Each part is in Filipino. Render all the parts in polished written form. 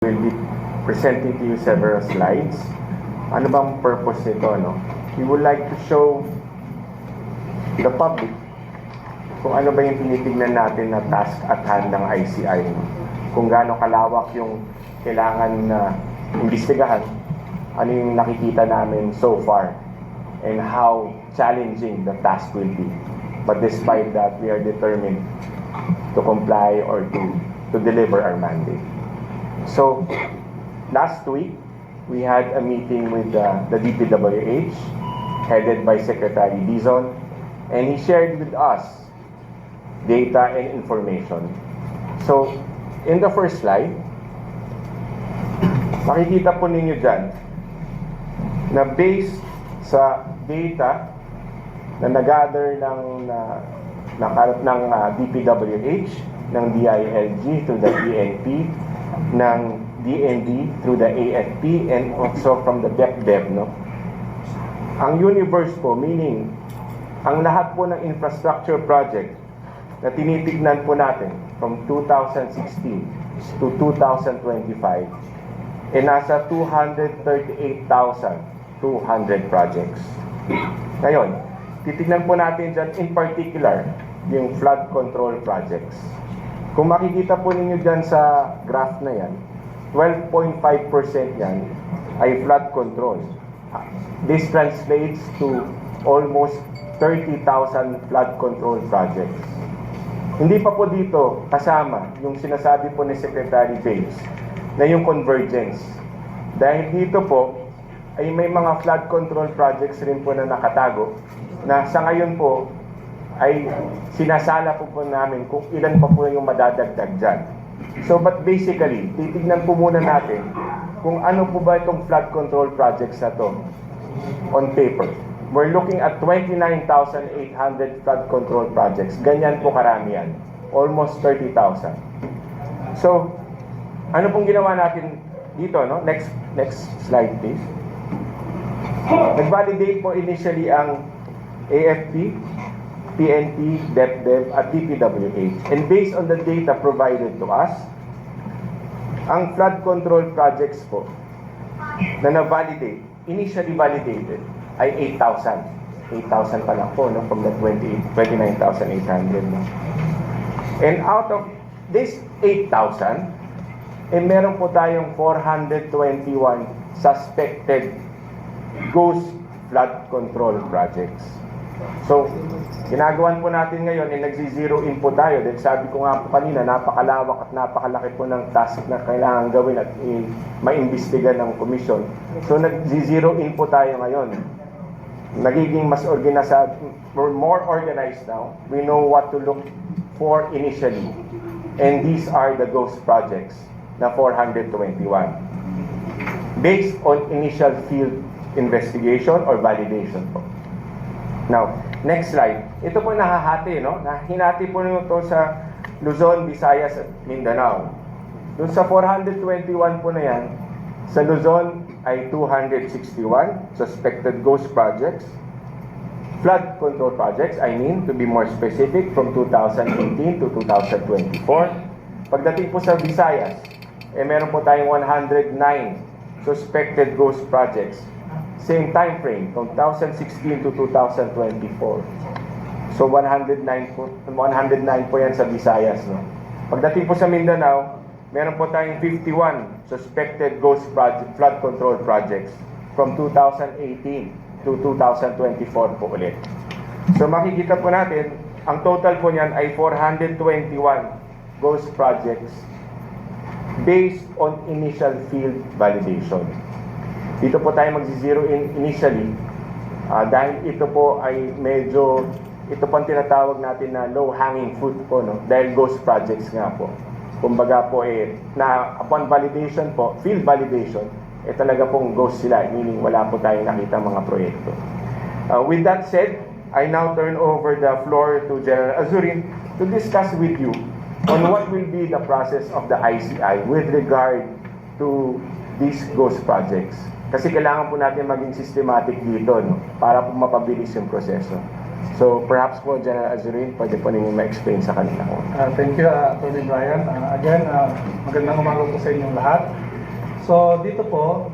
will be presenting to you several slides. Ano bang purpose nito, no? We would like to show the public kung ano ba yung tinitignan natin na task at hand ng ICI, no? Kung gaano kalawak yung kailangan na imbestigahan, ano yung nakikita namin so far, and how challenging the task will be. But despite that, we are determined to comply or to deliver our mandate. So, last week, we had a meeting with the DPWH, headed by Secretary Dizon, and he shared with us data and information. So, in the first slide, makikita po ninyo dyan na based sa data na nag-gather ng DPWH, ng DILG through the DNP, ng DND through the AFP, and also from the DepDev, no? Ang universe po, meaning ang lahat po ng infrastructure project na tinitignan po natin from 2016 to 2025, nasa 238,200 projects. Ngayon, titignan po natin dyan in particular yung flood control projects. Kung makikita po ninyo dyan sa graph na yan, 12.5% yan ay flood control. This translates to almost 30,000 flood control projects. Hindi pa po dito kasama yung sinasabi po ni Secretary James na yung convergence. Dahil dito po ay may mga flood control projects rin po na nakatago na sa ngayon po ay sinasala po namin kung ilan pa po yung madadagdag dyan. So, but basically, titignan po muna natin kung ano po ba itong flood control projects na to on paper. We're looking at 29,800 flood control projects. Ganyan po karami yan. Almost 30,000. So, ano pong ginawa natin dito, no? Next slide, please. Nag-validate po initially ang AFP, PNP, DepDev, at DPWH. And based on the data provided to us, ang flood control projects po na na-validate, initially validated, ay 8,000. 8,000 pa lang po, no? From the 29,800. No? And out of this 8,000, meron po tayong 421 suspected ghost flood control projects. So, ginagawan po natin ngayon, nagzi-zero in po tayo. Dahil sabi ko nga po kanina, napakalawak at napakalaki po ng task na kailangan gawin at maimbestiga ng komisyon. So, nagzi-zero in po tayo ngayon. Nagiging mas organized, we're more organized now. We know what to look for initially. And these are the ghost projects na 421. Based on initial field investigation or validation po. Now, next slide. Ito po nahahati, no? Hinati po nyo ito sa Luzon, Visayas, at Mindanao. Doon sa 421 po na yan, sa Luzon ay 261 suspected ghost projects. Flood control projects, I mean, to be more specific, from 2018 to 2024. Pagdating po sa Visayas, meron po tayong 109 suspected ghost projects. Same time frame, from 2016 to 2024. So 109 po yan sa Visayas. No? Pagdating po sa Mindanao, meron po tayong 51 suspected ghost project, flood control projects from 2018 to 2024 po ulit. So makikita po natin, ang total po niyan ay 421 ghost projects based on initial field validation. Dito po tayo magzi-zero in initially dahil ito po ay medyo, ito po ang tinatawag natin na low-hanging fruit po, no? Dahil ghost projects nga po. Kumbaga po na upon validation po, field validation, talaga pong ghost sila, meaning wala po tayong nakita mga proyekto. With that said, I now turn over the floor to General Azurin to discuss with you on what will be the process of the ICI with regard to these ghost projects. Kasi kailangan po natin maging systematic dito, no? Para po mapabilis yung proseso. So perhaps po, General Azurin, pwede po ninyo ma-explain sa kanila. Thank you, Atty. Brian. Again, magandang umaga po sa inyong lahat. So dito po,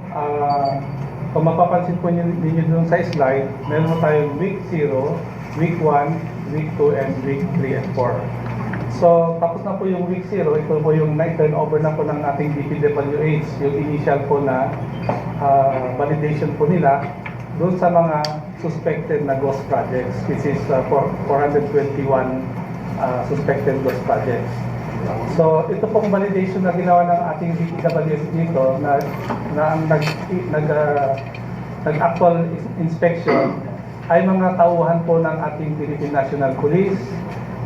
kung mapapansin po ninyo dun sa slide, meron mo tayong week 0, week 1, week 2, and week 3 and 4. So tapos na po yung week 0, ito po yung turn over na po ng ating DPWH, yung initial po na validation po nila doon sa mga suspected na ghost projects, which is 421 suspected ghost projects. So ito pong validation na ginawa ng ating DPWH dito na ang nag-actual inspection ay mga tauhan po ng ating Philippine National Police,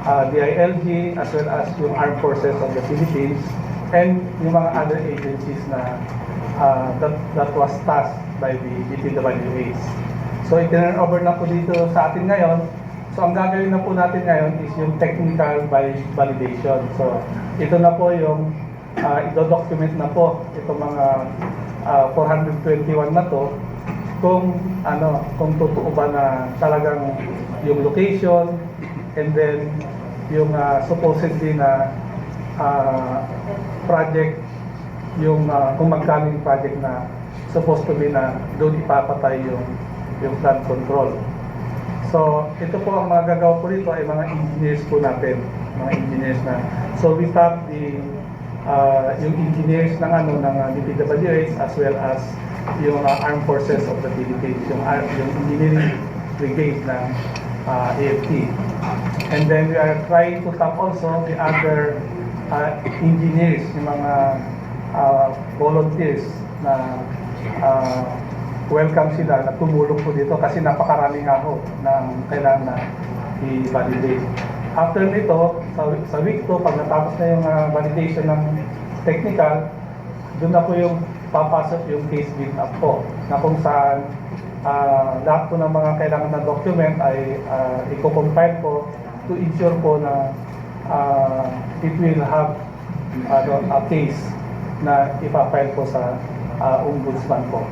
DILG, as well as yung Armed Forces of the Philippines, and yung mga other agencies na that was tasked by the DPWH. So i-turn over na po dito sa atin ngayon. So ang gagawin na po natin ngayon is yung technical validation. So ito na po yung i-document na po itong mga 421 na to kung totoo ba na talagang yung location, and then yung supposedly na project, yung kung magkano yung project na supposed to be na doon ipapatay yung flood control. So ito po ang mga gagawa po dito ay mga engineers po natin, mga engineers na. So we have yung engineers ng ng DPWH as well as yung Armed Forces of the Philippines, yung engineering brigade ng AFP. And then we are trying to tap also the other engineers, yung mga volunteers na welcome sila na tumulong po dito kasi napakarami nga ho na kailangan na i-validate. After nito, sa week 2, pag natapos na yung validation ng technical, doon na po yung papasok yung case build-up po na kung saan lahat po ng mga kailangan na document ay i-compile po to ensure po na it will have a case na ipafile po sa ombudsman po.